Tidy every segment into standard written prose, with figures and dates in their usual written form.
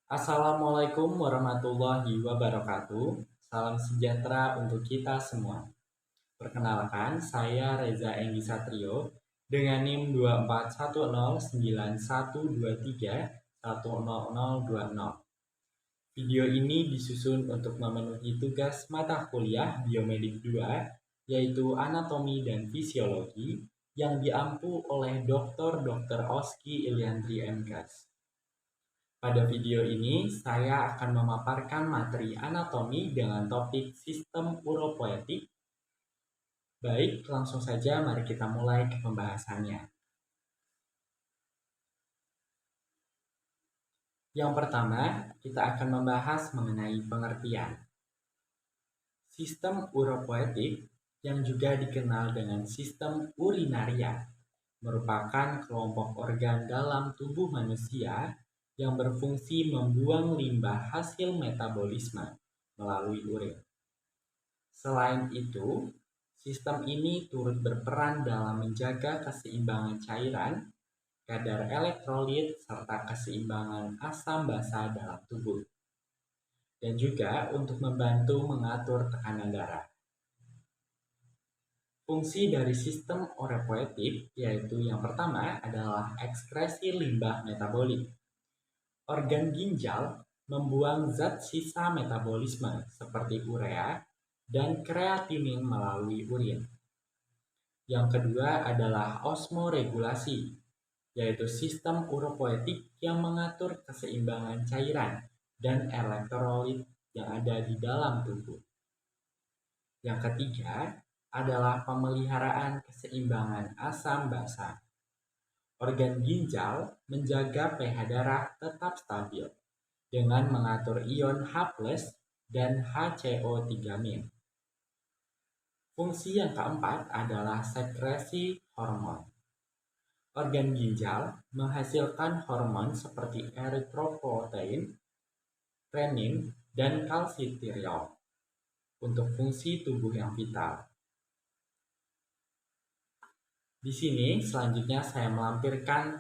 Assalamualaikum warahmatullahi wabarakatuh. Salam sejahtera untuk kita semua. Perkenalkan, saya Reza Enggi Satrio dengan NIM 24109123100020. Video ini disusun untuk memenuhi tugas mata kuliah Biomedik 2, yaitu Anatomi dan Fisiologi, yang diampu oleh Dr. Oski Iliandri MKes. Pada video ini, saya akan memaparkan materi anatomi dengan topik sistem uropoetik. Baik, langsung saja mari kita mulai ke pembahasannya. Yang pertama, kita akan membahas mengenai pengertian. Sistem uropoetik, yang juga dikenal dengan sistem urinaria, merupakan kelompok organ dalam tubuh manusia yang berfungsi membuang limbah hasil metabolisme melalui urin. Selain itu, sistem ini turut berperan dalam menjaga keseimbangan cairan, kadar elektrolit, serta keseimbangan asam basa dalam tubuh, dan juga untuk membantu mengatur tekanan darah. Fungsi dari sistem uropoetik yaitu yang pertama adalah ekskresi limbah metabolik. Organ ginjal membuang zat sisa metabolisme seperti urea dan kreatinin melalui urin. Yang kedua adalah osmoregulasi, yaitu sistem uropoetik yang mengatur keseimbangan cairan dan elektrolit yang ada di dalam tubuh. Yang ketiga adalah pemeliharaan keseimbangan asam basa. Organ ginjal menjaga pH darah tetap stabil dengan mengatur ion H+ dan HCO3-. Fungsi yang keempat adalah sekresi hormon. Organ ginjal menghasilkan hormon seperti eritropoietin, renin, dan kalsitriol untuk fungsi tubuh yang vital. Di sini selanjutnya saya melampirkan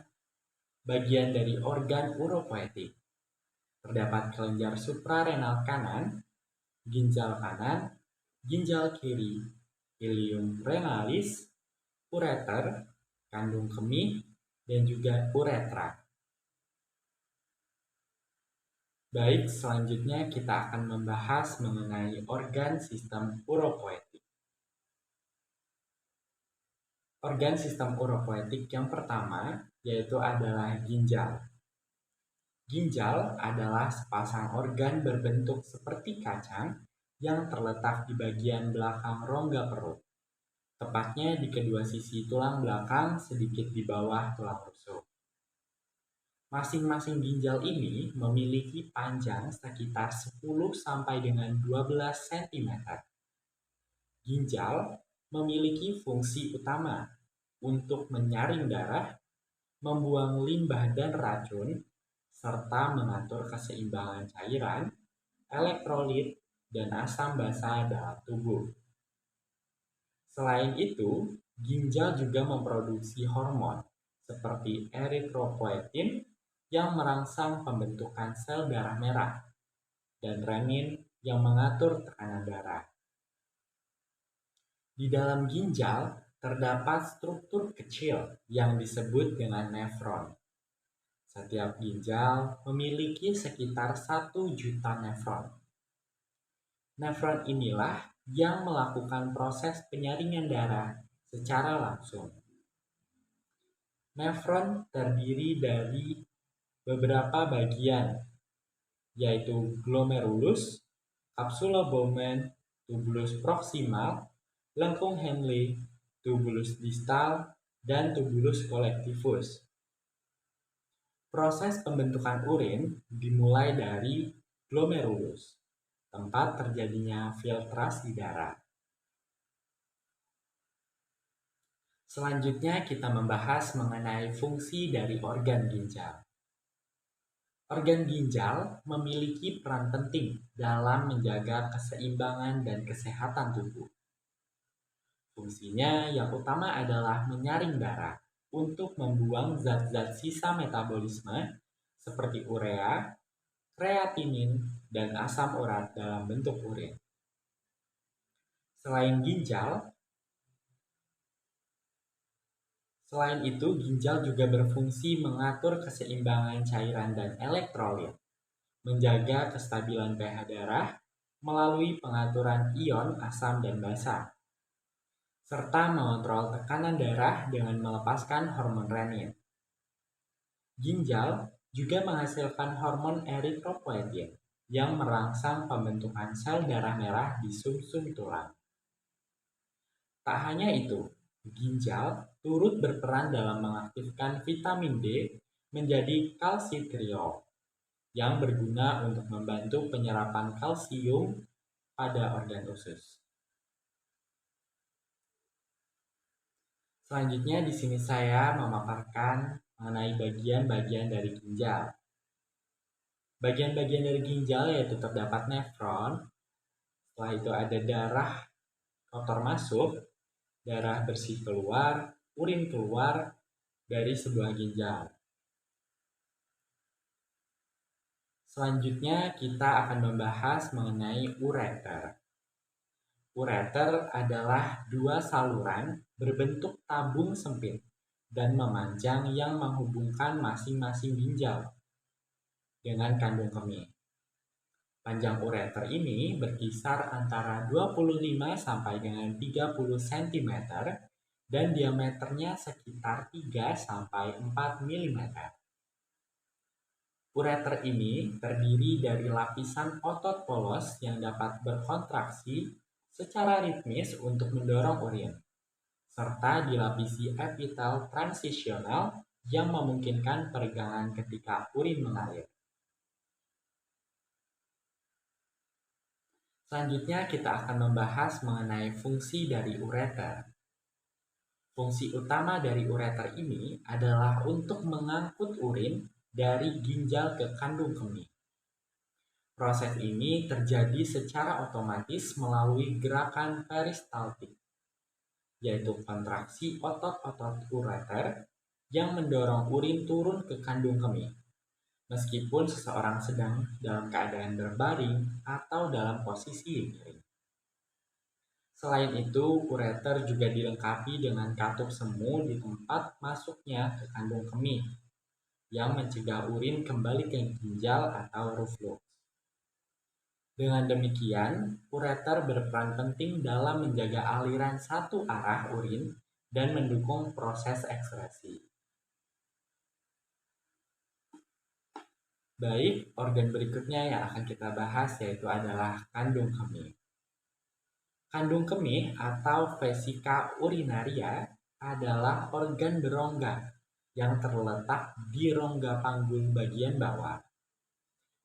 bagian dari organ uropoetik. Terdapat kelenjar suprarenal kanan, ginjal kanan, ginjal kiri, ileum renalis, ureter, kandung kemih, dan juga uretra. Baik, selanjutnya kita akan membahas mengenai organ sistem uropoetik. Organ sistem uropoetik yang pertama yaitu adalah ginjal. Ginjal adalah sepasang organ berbentuk seperti kacang yang terletak di bagian belakang rongga perut, tepatnya di kedua sisi tulang belakang sedikit di bawah tulang rusuk. Masing-masing ginjal ini memiliki panjang sekitar 10 sampai dengan 12 cm. Ginjal memiliki fungsi utama untuk menyaring darah, membuang limbah dan racun, serta mengatur keseimbangan cairan, elektrolit, dan asam basa dalam tubuh. Selain itu, ginjal juga memproduksi hormon seperti eritropoietin yang merangsang pembentukan sel darah merah dan renin yang mengatur tekanan darah. Di dalam ginjal terdapat struktur kecil yang disebut dengan nefron. Setiap ginjal memiliki sekitar 1 juta nefron. Nefron inilah yang melakukan proses penyaringan darah secara langsung. Nefron terdiri dari beberapa bagian, yaitu glomerulus, capsula Bowman, tubulus proximal, lengkung Henle, tubulus distal, dan tubulus collectivus. Proses pembentukan urin dimulai dari glomerulus, tempat terjadinya filtrasi darah. Selanjutnya kita membahas mengenai fungsi dari organ ginjal. Organ ginjal memiliki peran penting dalam menjaga keseimbangan dan kesehatan tubuh. Fungsinya yang utama adalah menyaring darah untuk membuang zat-zat sisa metabolisme seperti urea, kreatinin, dan asam urat dalam bentuk urin. Selain itu, ginjal juga berfungsi mengatur keseimbangan cairan dan elektrolit, menjaga kestabilan pH darah melalui pengaturan ion asam dan basa, serta mengontrol tekanan darah dengan melepaskan hormon renin. Ginjal juga menghasilkan hormon eritropoietin yang merangsang pembentukan sel darah merah di sumsum tulang. Tak hanya itu, ginjal turut berperan dalam mengaktifkan vitamin D menjadi kalsitriol yang berguna untuk membantu penyerapan kalsium pada organ usus. Selanjutnya di sini saya memaparkan mengenai bagian-bagian dari ginjal. Bagian-bagian dari ginjal yaitu terdapat nefron, setelah itu ada darah kotor masuk, darah bersih keluar, urin keluar dari sebuah ginjal. Selanjutnya kita akan membahas mengenai ureter. Ureter adalah dua saluran berbentuk tabung sempit dan memanjang yang menghubungkan masing-masing ginjal dengan kandung kemih. Panjang ureter ini berkisar antara 25 sampai dengan 30 cm dan diameternya sekitar 3 sampai 4 mm. Ureter ini terdiri dari lapisan otot polos yang dapat berkontraksi secara ritmis untuk mendorong urin, serta dilapisi epitel transisional yang memungkinkan peregangan ketika urin mengalir. Selanjutnya kita akan membahas mengenai fungsi dari ureter. Fungsi utama dari ureter ini adalah untuk mengangkut urin dari ginjal ke kandung kemih. Proses ini terjadi secara otomatis melalui gerakan peristaltik, yaitu kontraksi otot-otot ureter yang mendorong urin turun ke kandung kemih, meskipun seseorang sedang dalam keadaan berbaring atau dalam posisi miring. Selain itu, ureter juga dilengkapi dengan katup semu di tempat masuknya ke kandung kemih, yang mencegah urin kembali ke ginjal atau reflux. Dengan demikian, ureter berperan penting dalam menjaga aliran satu arah urin dan mendukung proses ekskresi. Baik, organ berikutnya yang akan kita bahas yaitu adalah kandung kemih. Kandung kemih atau vesika urinaria adalah organ berongga yang terletak di rongga panggul bagian bawah.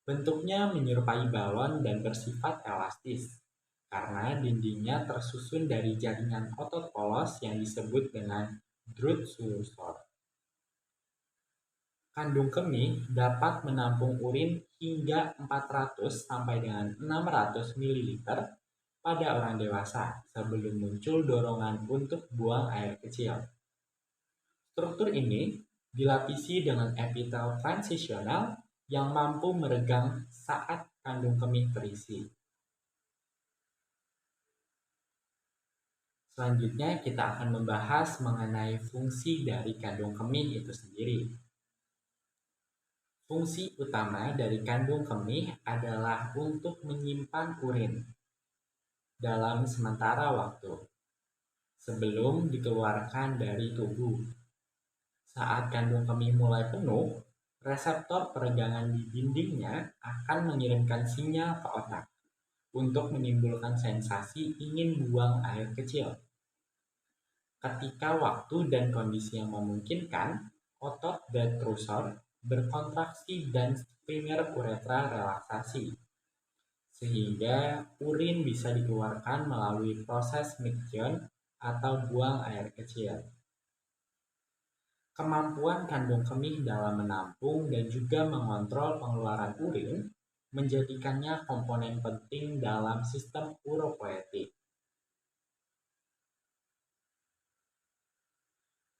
Bentuknya menyerupai balon dan bersifat elastis, karena dindingnya tersusun dari jaringan otot polos yang disebut dengan drut-sursor. Kandung kemih dapat menampung urin hingga 400 sampai dengan 600 ml pada orang dewasa sebelum muncul dorongan untuk buang air kecil. Struktur ini dilapisi dengan epitel transisional yang mampu meregang saat kandung kemih terisi. Selanjutnya kita akan membahas mengenai fungsi dari kandung kemih itu sendiri. Fungsi utama dari kandung kemih adalah untuk menyimpan urin dalam sementara waktu sebelum dikeluarkan dari tubuh. Saat kandung kemih mulai penuh, reseptor peregangan di dindingnya akan mengirimkan sinyal ke otak untuk menimbulkan sensasi ingin buang air kecil. Ketika waktu dan kondisi yang memungkinkan, otot detrusor berkontraksi dan stringer uretra relaksasi, sehingga urin bisa dikeluarkan melalui proses miction atau buang air kecil. Kemampuan kandung kemih dalam menampung dan juga mengontrol pengeluaran urin menjadikannya komponen penting dalam sistem uropoietik.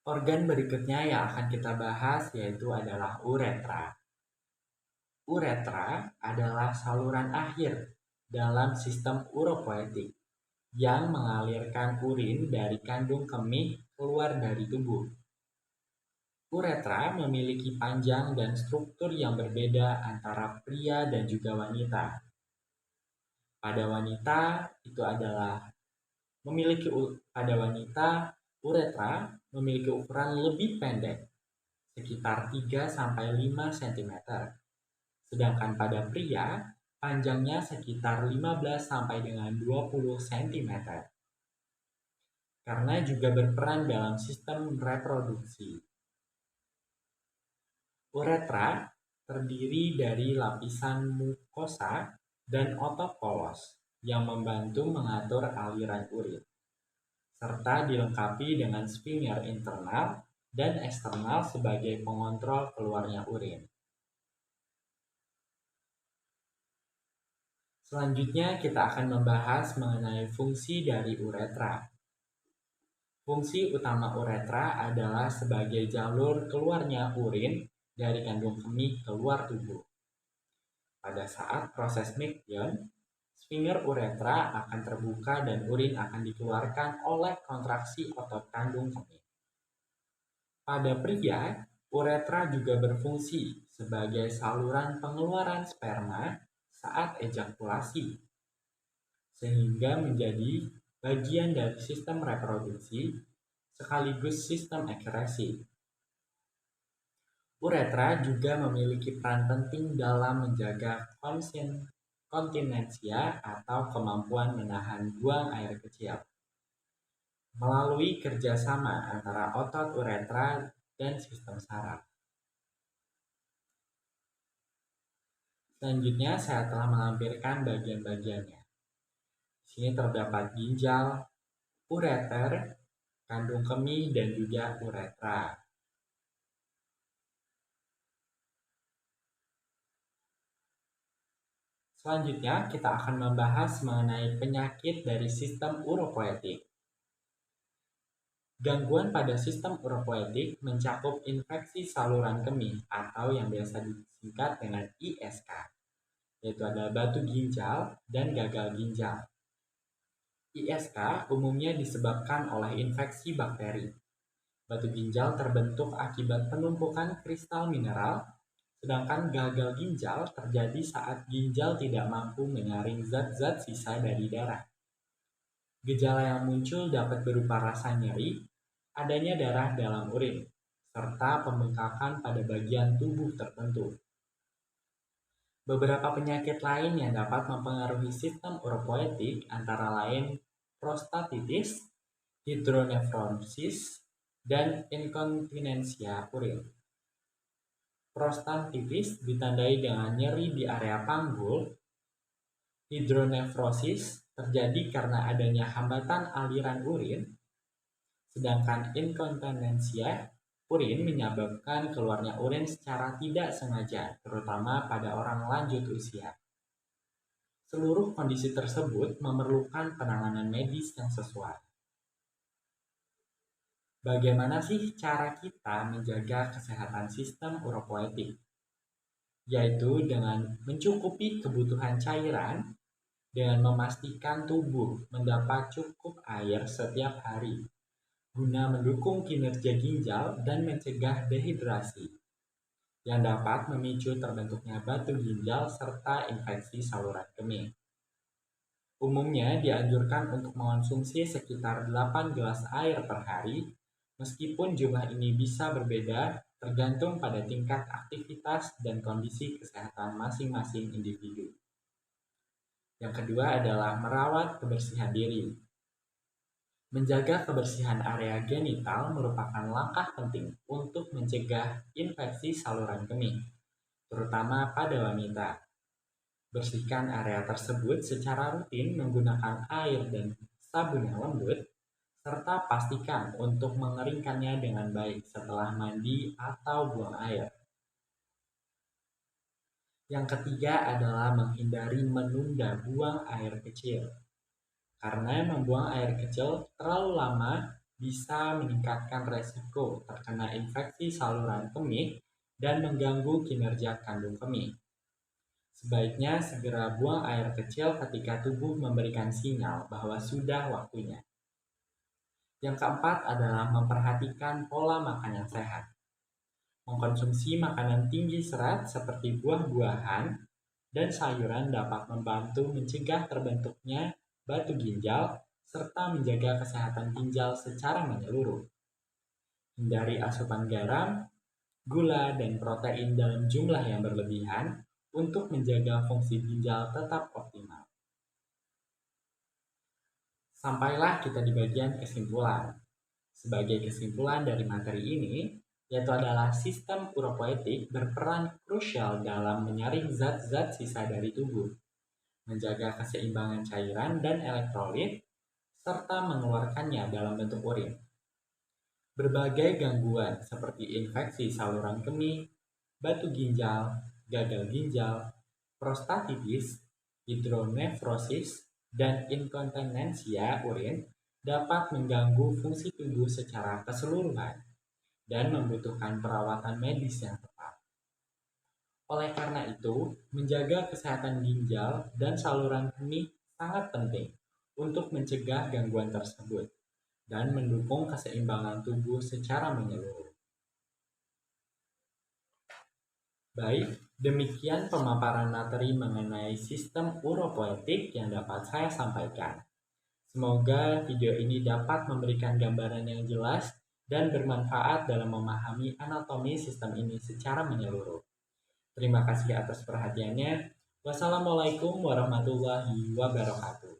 Organ berikutnya yang akan kita bahas yaitu adalah uretra. Uretra adalah saluran akhir dalam sistem uropoetik yang mengalirkan urin dari kandung kemih keluar dari tubuh. Uretra memiliki panjang dan struktur yang berbeda antara pria dan juga wanita. Pada wanita itu adalah pada wanita uretra memiliki ukuran lebih pendek, sekitar 3-5 cm. Sedangkan pada pria, panjangnya sekitar 15 sampai dengan 20 cm. Karena juga berperan dalam sistem reproduksi. Uretra terdiri dari lapisan mukosa dan otot polos yang membantu mengatur aliran urin, serta dilengkapi dengan sphincter internal dan eksternal sebagai pengontrol keluarnya urin. Selanjutnya kita akan membahas mengenai fungsi dari uretra. Fungsi utama uretra adalah sebagai jalur keluarnya urin dari kandung kemih keluar tubuh. Pada saat proses Meckian, sphincter uretra akan terbuka dan urin akan dikeluarkan oleh kontraksi otot kandung kemih. Pada pria, uretra juga berfungsi sebagai saluran pengeluaran sperma saat ejakulasi, sehingga menjadi bagian dari sistem reproduksi sekaligus sistem ekresi. Uretra juga memiliki peran penting dalam menjaga kontinensia atau kemampuan menahan buang air kecil melalui kerjasama antara otot uretra dan sistem saraf. Selanjutnya saya telah melampirkan bagian-bagiannya. Di sini terdapat ginjal, ureter, kandung kemih, dan juga uretra. Selanjutnya, kita akan membahas mengenai penyakit dari sistem uropoetik. Gangguan pada sistem uropoetik mencakup infeksi saluran kemih atau yang biasa disingkat dengan ISK, yaitu adalah batu ginjal dan gagal ginjal. ISK umumnya disebabkan oleh infeksi bakteri. Batu ginjal terbentuk akibat penumpukan kristal mineral, sedangkan gagal ginjal terjadi saat ginjal tidak mampu menyaring zat-zat sisa dari darah. Gejala yang muncul dapat berupa rasa nyeri, adanya darah dalam urin, serta pembengkakan pada bagian tubuh tertentu. Beberapa penyakit lain yang dapat mempengaruhi sistem uropoetik antara lain prostatitis, hidronefrosis, dan inkontinensia urin. Prostatitis ditandai dengan nyeri di area panggul. Hidronefrosis terjadi karena adanya hambatan aliran urin, sedangkan inkontinensia urin menyebabkan keluarnya urin secara tidak sengaja, terutama pada orang lanjut usia. Seluruh kondisi tersebut memerlukan penanganan medis yang sesuai. Bagaimana sih cara kita menjaga kesehatan sistem uropoetik? Yaitu dengan mencukupi kebutuhan cairan, dengan memastikan tubuh mendapat cukup air setiap hari, guna mendukung kinerja ginjal dan mencegah dehidrasi, yang dapat memicu terbentuknya batu ginjal serta infeksi saluran kemih. Umumnya dianjurkan untuk mengonsumsi sekitar 8 gelas air per hari, meskipun jumlah ini bisa berbeda tergantung pada tingkat aktivitas dan kondisi kesehatan masing-masing individu. Yang kedua adalah merawat kebersihan diri. Menjaga kebersihan area genital merupakan langkah penting untuk mencegah infeksi saluran kemih, terutama pada wanita. Bersihkan area tersebut secara rutin menggunakan air dan sabun yang lembut, serta pastikan untuk mengeringkannya dengan baik setelah mandi atau buang air. Yang ketiga adalah menghindari menunda buang air kecil. Karena membuang air kecil terlalu lama bisa meningkatkan resiko terkena infeksi saluran kemih dan mengganggu kinerja kandung kemih. Sebaiknya segera buang air kecil ketika tubuh memberikan sinyal bahwa sudah waktunya. Yang keempat adalah memperhatikan pola makan yang sehat. Mengkonsumsi makanan tinggi serat seperti buah-buahan dan sayuran dapat membantu mencegah terbentuknya batu ginjal serta menjaga kesehatan ginjal secara menyeluruh. Hindari asupan garam, gula, dan protein dalam jumlah yang berlebihan untuk menjaga fungsi ginjal tetap optimal. Sampailah kita di bagian kesimpulan. Sebagai kesimpulan dari materi ini, yaitu adalah sistem uropoetik berperan krusial dalam menyaring zat-zat sisa dari tubuh, menjaga keseimbangan cairan dan elektrolit, serta mengeluarkannya dalam bentuk urin. Berbagai gangguan seperti infeksi saluran kemih, batu ginjal, gagal ginjal, prostatitis, hidronefrosis, dan inkontinensia urin dapat mengganggu fungsi tubuh secara keseluruhan dan membutuhkan perawatan medis yang tepat. Oleh karena itu, menjaga kesehatan ginjal dan saluran kemih sangat penting untuk mencegah gangguan tersebut dan mendukung keseimbangan tubuh secara menyeluruh. Baik, demikian pemaparan materi mengenai sistem uropoetik yang dapat saya sampaikan. Semoga video ini dapat memberikan gambaran yang jelas dan bermanfaat dalam memahami anatomi sistem ini secara menyeluruh. Terima kasih atas perhatiannya. Wassalamualaikum warahmatullahi wabarakatuh.